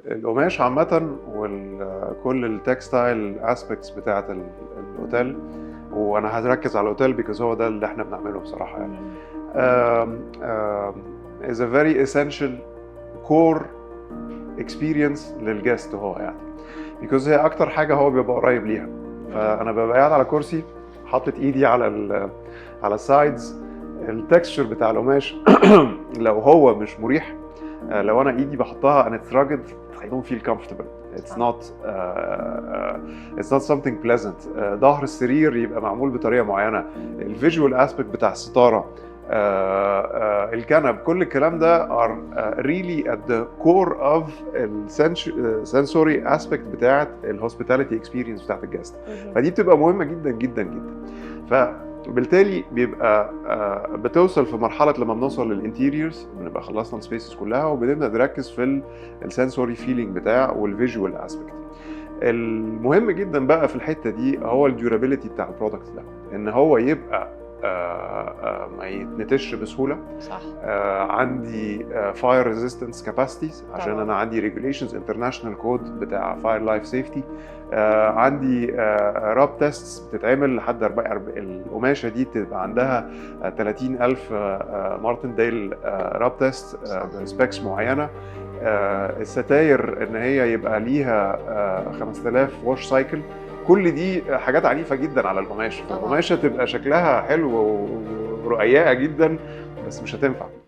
القماش عامة وكل التكستايل اسبيكتس بتاعت الاوتيل، وانا هركز على الاوتيل بيكوز هو ده اللي احنا بنعمله بصراحة يعني. is a very essential core experience للجست هو يعني، بيكوز هي اكتر حاجة هو بيبقى قريب ليها. فانا ببقى قاعد على كرسي حاطط ايدي على السايدز، التكستشر بتاع القماش لو هو مش مريح، لو انا ايدي بحطها and it's rugged I don't feel comfortable. It's not something pleasant. ظهر السرير يبقى معمول بطريقه معينه، الفيجوال اسبكت بتاع الستاره، الكنب، كل الكلام ده are really at the core of sensory aspect بتاعت الهوسبيتاليتي اكسبيرينس بتاعت الجست. فدي بتبقى مهمه جدا جدا جدا. فبالتالي بيبقى بتوصل في مرحله لما بنوصل للانتيريورز بنبقى خلصنا السبيسز كلها وبنبدا نركز في السنسوري فيلينج بتاع والفيجوال اسبكت. المهم جدا بقى في الحته دي هو الديورابيلتي بتاع البرودكت ده، ان هو يبقى ما يتنتش بسهوله. صح. عندي فاير ريزيستنس كاباسيتيز عشان انا عندي ريجوليشنز انترناشونال كود بتاع فاير لايف سيفتي. عندي راب تيستس بتتعمل لحد القماشه دي تبقى عندها 30,000 مارتنديل راب تيست بسبيكس معينه. الستاير ان هي يبقى ليها 5000 واش سايكل. كل دي حاجات عنيفه جدا على القماشه، فالقماشه تبقى شكلها حلو ورقيقه جدا بس مش هتنفع.